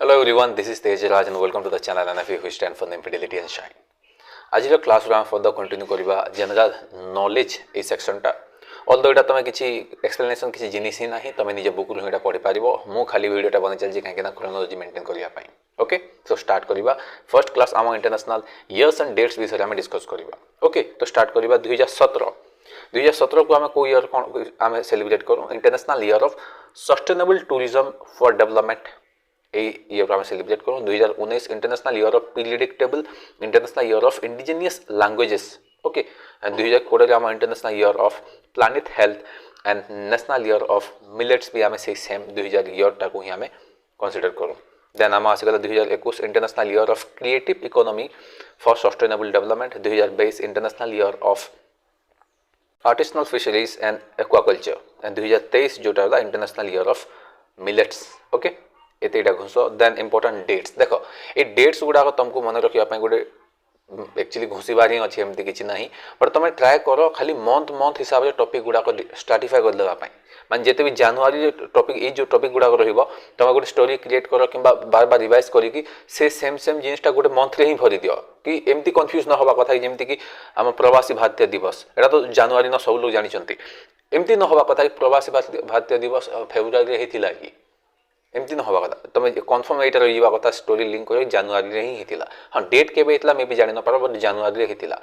Hello everyone, this is Tejraj and welcome to the channel NFE who stand for Infidelity and Shine. आज class आम further continue करवा general knowledge A section टा although एटा तुम किसी explanation किसी जिनिस ही नहीं तुम निज बुक रु पढ़ी पार मु खाली वीडियोटा बनी चलती कहीं क्रोनोलॉजी मेंटेन करने ओके तो स्टार्ट करवा फर्स्ट क्लास आम इंटरनेशनल इयर्स एंड डेट्स विषय में डिस्कस करवा ओके तो स्टार्ट करवा 2017 को आम को इयर कौन आम सेलिब्रेट करूँ international year of sustainable tourism for development year आम सेलिब्रेट करूँ 2019 international year of predictable international year of indigenous languages okay and 2020 आम international year of planet health and national year of millets भी आम से same 2000 year टाक ही आम consider करूँ then आम आसीगला 2021 international year of creative economy for sustainable development 2022 international year of artisanal fisheries and aquaculture and 2023 जोटा international year of millets okay एतेटा घुस देन इंपोर्टेंट डेट्स देख ये डेट्स गुड़ाक तुमको मन रखा गोटे एक्चुअली घुसबार ही अच्छी एमती किसी ना बट तुम ट्राए कर खाली मंथ मंथ हिसाब से टॉपिक गुड़ाक स्ट्राटिफाई करदेवाई माने जिते भी जनवरी टॉपिक ये जो टॉपिक गुड़ाक रुम गोटे स्टोरी क्रिएट कर कि बार बार रिवाइज करके से सेम जिनटा गोटे मंथ रे ही भरी दियो कि एमती कन्फ्यूज न हवा कथा जमती कि आम प्रवासी भारतीय दिवस एटा तो जनवरी न सब लोग जानते एमती न हवा कथा कि प्रवासी भारतीय दिवस फेब्रुआरी होता कि एमती न हवा कथा तुम कन्फर्म यहाँ रहा कथा स्टोरी लिंक कर जनवरी ही होता हाँ डेट के मे भी जान पार बट जनवरी होता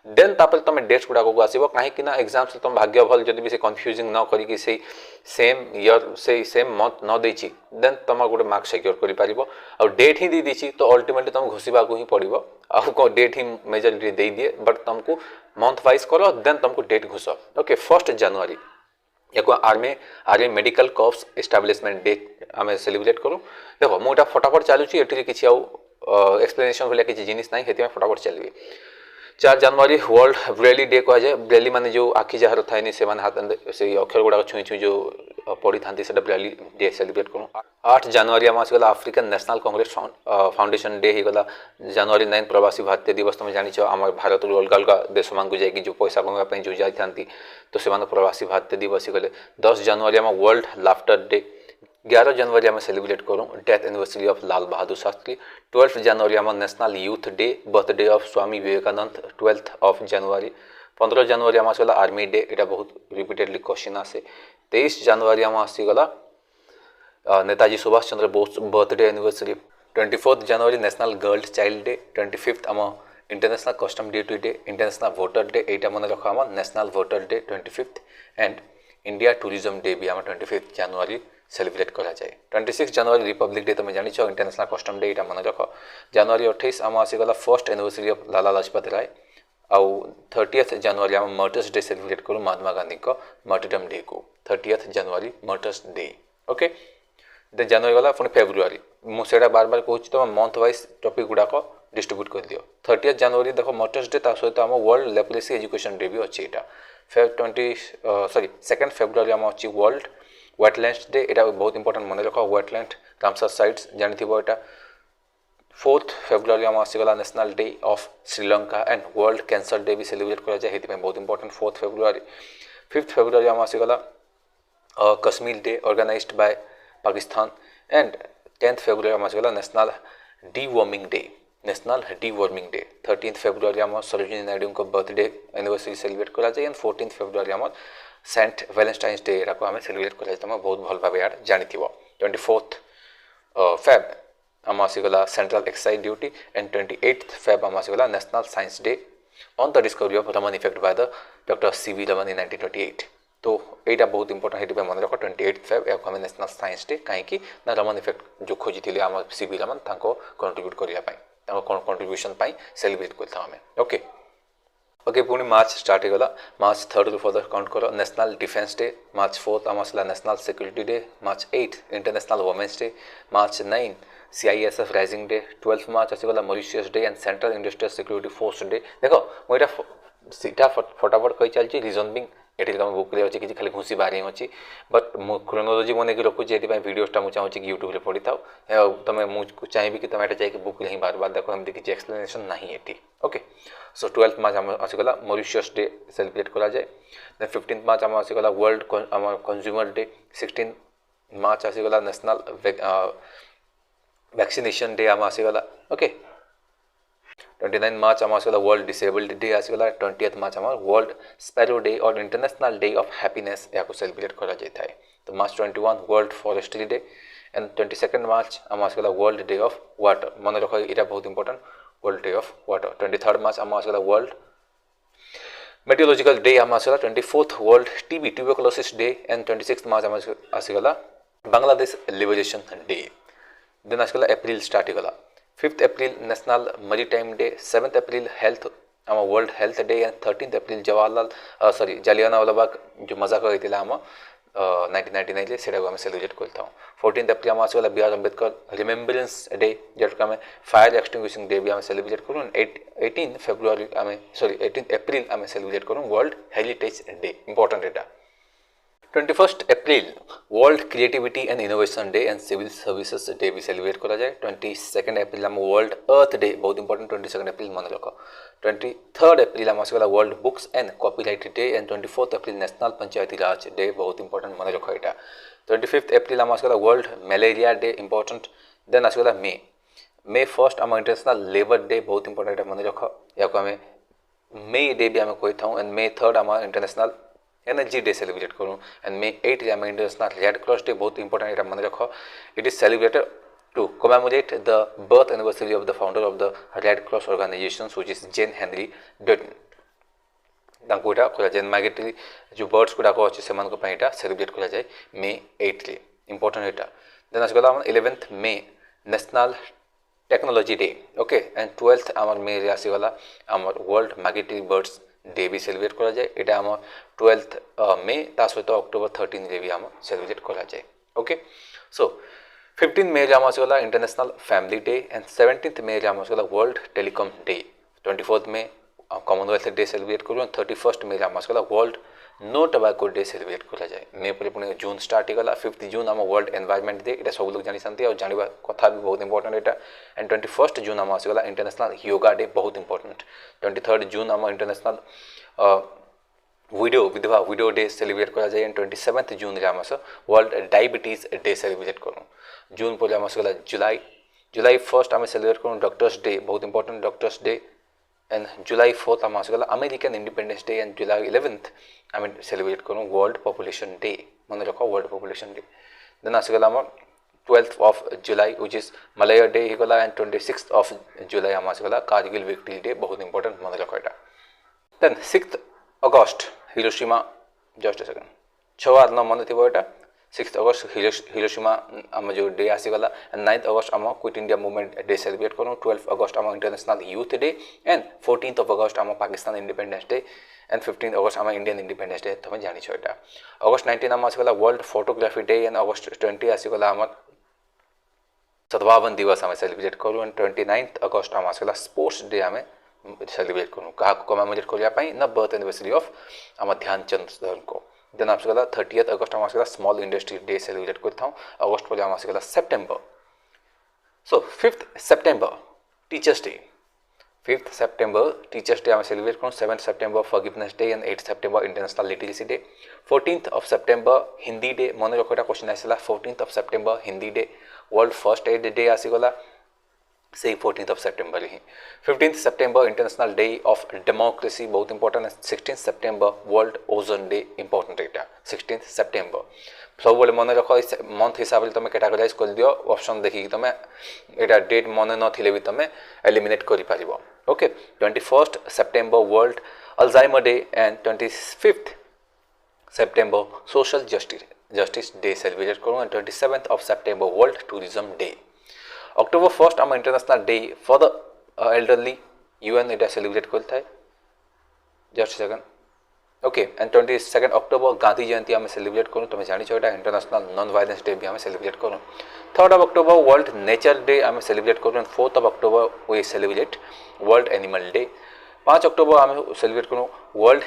देन तापर तुम डेट्स गुड़ाक को आसो कहीं एग्जाम्स तुम भाग्य भल जब भी से कन्फ्यूजिंग न करी सेम ईयर से सेम मंथ न देछि देन तुम गोटे मार्क सिक्योर कर डेट ही दी देछि तो अल्टीमेटली तुम घुसवा को ही पड़ो आउ डेट ही मेजोरिटी दे दिए बट तुमको मंथ वाइज करो देन तुमको डेट घुस ओके 1 जनवरी या army medical corps establishment day आम सेलिब्रेट करूँ देख मुझे फटाफट चलुची ये किसी एक्सप्लेनेशन भाया किसी जिनिस ना से फटाफट चलिए 4 जनवरी वर्ल्ड ब्रेली डे कह जाए ब्रेली माने जो आखि जार थाए से हाथ से अक्षर गुड़ाक छुई छुई जो पढ़ी था ब्रेली डे सेलिब्रेट करूँ 8 जनवरी आम आसगला African national congress foundation day हो गला जनवरी 9 प्रवासी भारतीय दिवस तुम जान आम भारत अलग अलग देश मान जाकि जो पैसा कमाई जो जाती तो से प्रवासी भारतीय दिवस ही गले 10 जनवरी आम वर्ल्ड लाफ्टर डे 11 जनवरी आम सेलिब्रेट करूँ death anniversary of Lal Bahadur Shastri 12 जनवरी आम national youth day birthday of Swami Vivekananda 12 of जनवरी 15 जनवरी आम आसगला आर्मी डे यहाँ बहुत रिपीटेडली क्वेश्चन आसे 23 जनवरी आम आसीगला नेताजी सुभाष चंद्र बोस बर्थडे एनिवर्सरी 24 जनवरी नेशनल गर्ल चाइल्ड डे 25 आम international custom duty day international voter day यहाँ मन रख आम national voter day 25 and India tourism day भी आम 25 जनवरी सेलिब्रेट करा जाए 26 जनवरी रिपब्लिक डे तुम जान इंटरनेशनल कस्टम डे यहाँ मन रख जनवरी 28 आम आसीगला first anniversary of Lala Lajpat Rai आउ 30 जनवरी आम मर्टर्स डे सेलिब्रेट करूँ महात्मा गांधी को मर्टरडम डे को 30 जनवरी मर्टर्स डे ओके दे जनवरी गला पुणी फेब्रुआरी मुझे बार बार कहूँ तुम मंथ वाइज टॉपिक गुड़ाक डिस्ट्रीब्यूट कर दियो 30 जनवरी देख मर्टर्स डे सहित आम वर्ल्ड लेप्रेसी एजुकेशन डे भी अच्छी यहाँ 2 फेब्रुआरी आम अच्छी वर्ल्ड वेटलैंड्स डे यहाँ बहुत इंपोर्टेंट मन रख वेटलैंड रामसर साइट्स जानते यहाँ 4 फेब्रुआरी आम आसीगला national day of Sri Lanka and world cancer day भी सेलिब्रेट करा जाए बहुत इंपोर्टेंट 4 फेब्रुआरी 5 फेब्रुआरी आम आसीगला Kashmir day organized by Pakistan and 10 February आम आसीगला नेशनल डीवर्मिंग डे 13 फेब्रुआरी आम सरोजिनी नायडू को बर्थडे एनिवर्सरी सेलिब्रेट करा जाए एंड 14 फेब्रुआरी आम सेंट वैलेंटाइन्स डे यहाँ आम सेलिब्रेट करा तुम बहुत भल भाव यार जानी 24 फेब आम आसीगला central excise duty and 28 Feb आम आसीगला national science day on the discovery of Raman effect by the doctor C V. Raman in 1928 तो यहाँ बहुत इंपोर्टेंट ये मन रख 28 फेब या आम नेशनल साइंस डे कहीं रमन इफेक्ट जो खोजी आम सी.वी. रमन कंट्रीब्यूट करने कंट्रीब्यूशन सेलिब्रेट करता ओके ओके पुणी मार्च स्टार्ट होगा मार्च 3 रु फर्दर काउंट कर नेशनल डिफेंस डे मार्च 4 आम आसला national security day March 8 international women's day March 9 CISF raising day 12 March आसीगला Mauritius day and central industrial security force day देख मुझे सीटा फटाफट कही चलती रिजन बिंग ये तुम बुक अच्छी किसी खाली घुसी बाहरी अच्छी बट क्रोनोलॉजी मन की रखुच्छी ये वीडियोटा मुझे चाहूँगी कि यूट्यूब पढ़ी था तुम मुझे चाहिए कि तुम ये बुक ही बार बार देख एमती किसी एक्सप्लेनेशन ना ये ओके सो 12 मार्च आम आसीगला मॉरिशियस डे सेलिब्रेट करा जाए देन 15 मार्च आम आसीगला वर्ल्ड कंज्यूमर डे 16 मार्च आसीगला नेशनल वैक्सीनेशन डे आम आसीगला ओके 29 मार्च आम आसीगला वर्ल्ड डिसेबल्ड डे आसीगला 20th मार्च आम वर्ल्ड स्पैरो डे और इंटरनेशनल डे ऑफ हैप्पीनेस या सेलिब्रेट करा जाता है तो मार्च 21 वर्ल्ड फॉरेस्ट्री डे एंड 22 मार्च आम आसीगला वर्ल्ड डे ऑफ वाटर मन रख यहाँ बहुत important world day of water 23 मार्च आम आसीगला वर्ल्ड मेटियोलॉजिकल डे आम आसीगला 24th world TB tuberculosis day and 26 March आम आसीगला बांग्लादेश लिबरेशन डे देन आसीगला एप्रिल स्टार्ट होगला 5th April national maritime day 7th April health आम world health day and 13th April Jawaharlal sorry Jallianwala Bagh जो मजाक होता आम 1999 से सेलिब्रेट करता हूँ 14th एप्रिल आम आसीगला B R Ambedkar remembrance day जोटा आम फायर एक्सटिंग्विशिंग डे भी आम सेलिब्रेट करूँ 18 फेब्रुआरी आम सॉरी 18 एप्रिल आम सेलिब्रेट करूँ वर्ल्ड हेरिटेज डे इंपोर्टेंट एटा 21st April world creativity and innovation day and civil services day भी सेलिब्रेट करा जाए 22nd एप्रिल आम वर्ल्ड अर्थ डे बहुत इंपोर्टेंट 22nd एप्रिल मन रख 23rd एप्रिल आम आसीगला world books and copyright day and 24th April national Panchayati Raj day बहुत इंपोर्टेंट मन रख यहाँ 25th एप्रिल आम आसीगला world malaria day important then आसीगला मे 1st आम इंटरनेशनल लेबर डे बहुत इंपोर्टेंट मन रख या आम मे डे भी आम कही था एंड मे 3rd आम इंटरनेशनल एनर्जी डे सेलिब्रेट करूँ एंड मे 8 आम इंटरनेशनल रेड क्रॉस डे बहुत इंपोर्टेंट यहाँ मन रख it is celebrated to commemorate the birth anniversary of the founder of the Red Cross organisation which is Jean Henry Dunant करा Jean migratory जो birds गुड़ाक अच्छे से celebrate करा जाए मे 8 रे इंपोर्टेंट यहाँ देन आसगला 11th May national technology day okay and 12th आम मे आसीगला आम वर्ल्ड माइग्रेटरी बर्ड्स डे भी सेलिब्रेट करा जाए यहाँ आम 12th मे ता सहित अक्टोबर 13 रे भी आम सेलिब्रेट करा जाए ओके सो 15 मे आम आसगला international family day and 17th May आम आसगला world telecom day 24th May commonwealth day celebrate करूँ 31st मे आम आसगला world no tobacco day celebrate करा जाए मे पर पुणी जून स्टार्ट होगा 5th जून आम वर्ल्ड एनवायरमेंट डे यहाँ सब लोग जानी और जानवा कथा भी बहुत इंपोर्टेंट यहाँ एंड 21st जून आम आसगला इंटरनेशनल योगा डे बहुत इंपोर्टेंट 23rd जून आम इंटरनेशनल विधवा विडो डे सेलिब्रेट करा जाए एंड 27th जून आम वर्ल्ड डायबिटीज डे सेलिब्रेट करूँ जून पर आम आसगला जुलाई 1st आम सेलिब्रेट करूँ डॉक्टर्स डे बहुत important doctors day and July 4th आम आसगला American independence day and July 11th आम सेलिब्रेट करूँ वर्ल्ड पॉपुलेशन डे मन रख वर्ल्ड पॉपुलेशन डे देन आसगला आम 12th of July which is Malala day होगा एंड 26th ऑफ जुलाई आम आसगला कारगिल विक्ट्री डे बहुत इंपोर्टेंट मन रख यहाँ then 6th August Hiroshima just second 6 मन थी यहाँ 6th अगस्त हिरोशिमा आम जो डे आसीगला एंड 9th अगस्त आम quit India movement day celebrate करूँ 12th अगस्त आम international youth day and 14th of August आम Pakistan independence day and 15th August आम इंडियन इंडिपेंडेंस डे तुम जानी यहाँ अगस्त 19 आम आसीगला world photography day and August 20 आसीगला आम सद्भावन दिवस आम सेलिब्रेट करूँ एंड 29th अगस्त आम आसीगला स्पोर्ट्स डे आम सेलिब्रेट करूँ क्या कमेमोरेट करने न बर्थ एनिवर्सरी ऑफ आम ध्यानचंद सर को देन आसगला 30th अगस्त आम आसगला स्मॉल इंडस्ट्री डे सेलिब्रेट करता हूँ अगस्त पर आम आसगला September so 5th September teachers day 5th September teachers day आम सेलिब्रेट करूँ 7th September forgiveness day and 8th September international literacy day 14th of September Hindi day मन रख क्वेश्चन आसाला 14th of September Hindi day world first aid day आसीगला से 14th of September ही 15th September international day of democracy बहुत इंपोर्टेंट 16th September world ozone day important यहाँ 16th September सब मन रख मंथ हिसाब से तुम कैटेगराइज कर दियो ऑप्शन देखिए तुम यहाँ डेट मन नथिले भी तुम एलिमिनेट कर okay 21st September world Alzheimer day and 25th September social justice day celebrate करूँ and 27th of September world tourism day October 1st आम international day for the elderly UN यहाँ सेलिब्रेट करता है just second okay and 22nd October Gandhi Jayanti आम celebrate करूँ तुम जानी यहाँ इंटरनेशनल नॉन वायलेंस डे भी आम सेलिब्रेट करूँ 3rd of October world nature day आम सेलिब्रेट करूँ 4th of October we celebrate world animal day 5 October आम सेलिब्रेट करूँ वर्ल्ड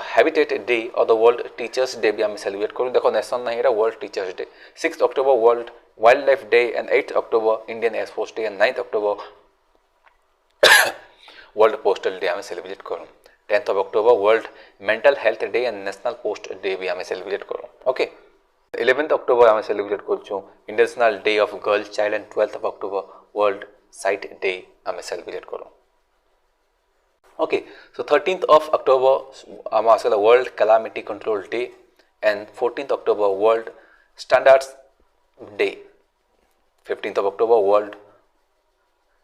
हैबिटेट डे और द वर्ल्ड टीचर्स डे भी आम सेलिब्रेट करूँ देखो नेशनल नहीं है world teachers day 6th October world wild life and 8th October Indian air force day and 9th October world postal day आम सेलिब्रेट करूँ 10th of October world mental health day and national post day भी आम celebrate करूँ okay 11th October आम celebrate करूँ international day of girl child and 12th October world sight day आम celebrate करूँ। Okay so 13th October आम आसला world calamity control day and 14th October world standards day. 15th October world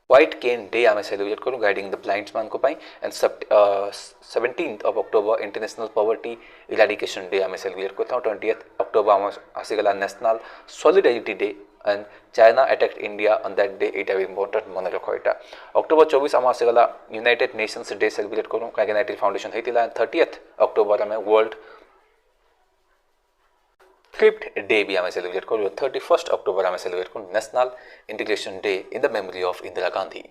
white cane day आम celebrate करूँ guiding the blinds मान को एंड 17th October international poverty eradication day आम celebrate करता हूँ। 20th October आम आसीगला national solidarity day and China attacked India on that day. यहाँ भी इम्पोर्टेंट मन रख। यहाँ October 24 आम आसीगला यूनाइटेड नेशंस डे सेलिब्रेट करूँ कहीं यूनाइटेड फाउंडेशन होता है। 30th October आम वर्ल्ड थ्रिफ्ट डे भी आम सेलिब्रेट करूँ। 31st October आम सेलिब्रेट करूँ national integration day in the memory of Indira Gandhi.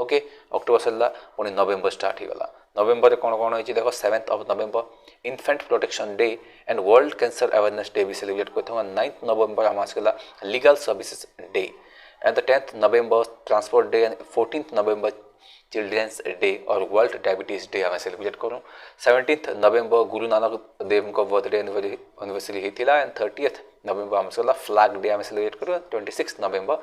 Okay October सरला पुणी नवेम्बर स्टार्ट होगा। नवेम्बर कौन कौन होती देख 7th November infant protection day and world cancer awareness day भी सेलिब्रेट करते हैं। 9th November आम आसगला legal services day and the 10th November transport day and 14th November children's day और वर्ल्ड डायबिटीज डे आम सेलिब्रेट करूँ। 17th November Guru Nanak Dev को birthday anniversary होता है एंड 30th November आम आसगला फ्लैग डे आम सेलिब्रेट करूँ। 26th November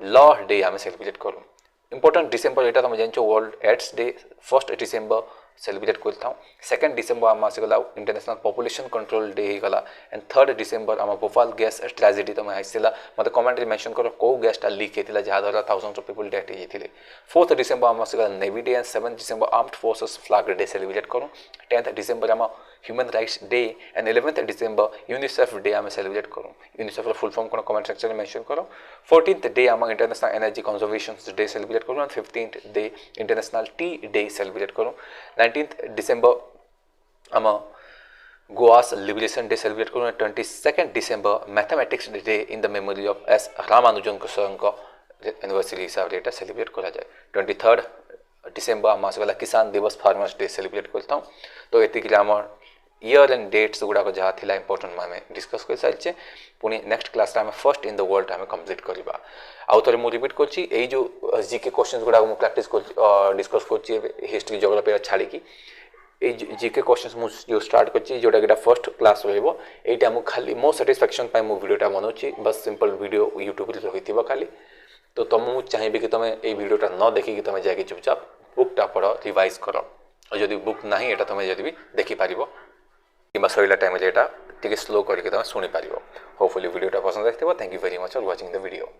लॉ डे आम सेलिब्रेट करूँ। इम्पोर्टेंट डिसेम्बर यहाँ तुम जान world AIDS day 1st December celebrate करता हूँ। 2nd December आम आसगला इंटरनेशनल पॉपुलेशन कंट्रोल डे होगा एंड 3rd December आम भोपाल गैस ट्रेजेडी तुम आसला मतलब कमेंट मेंशन कर कौ गैसटा लीक होता जहाँद्वारा थाउजेंड्स ऑफ पीपल डेथ होते। 4th December आम आसगला navy day and 7th December armed forces flag day celebrate करूँ। 10th December आम human rights day and 11th December UNICEF day आम सेलिब्रेट करूँ। यूनिसेफ फुल फॉर्म को कमेंट सेक्शन में mention करो। 14th डे आम international energy conservation day celebrate करूँ and 15th day international tea day celebrate करूँ। 19th December आम Goa's liberation day celebrate करूँ। 22nd December mathematics day in the memory of S Ramanujan sir को anniversary हिसाब से celebrate करा जाए। 23rd December आम आसगला किसान दिवस फार्मर्स डे सेलिब्रेट करता हूँ। तो ये आम ईयर एंड डेट्स गुड़ाक जहाँ थी इंपोर्टेंट आम डिस्कस कर सारी पुणी नेक्स्ट क्लास आम फर्स्ट इन द वर्ल्ड आम कंप्लीट करवा। आउ थे मुझे रिपीट कर जो जीके क्वेश्चन गुड़ाक मुझे प्रैक्टिस डिस्कस कर हिस्ट्री जियोग्राफी छाड़ी जीके क्वेश्चन मुझे स्टार्ट कर जोटा कि फर्स्ट क्लास रहा खाली मो साटिस्फैक्शन मुझे वीडियोटा बनाऊँगी बस सिंपल वीडियो यूट्यूब रही खाली। तो तुम चाहिए कि तुम ये वीडियोटा न देखिकी तुम जाकि चुपचाप बुकटा पढ़ रिवाइज कर और जब बुक ना यहाँ तुम जब देखिपार कि सर टाइम यहाँ टे स्लो करके तुम शुणी पार। होपफुली वीडियोटा पसंद आए। Thank you very much for watching the video.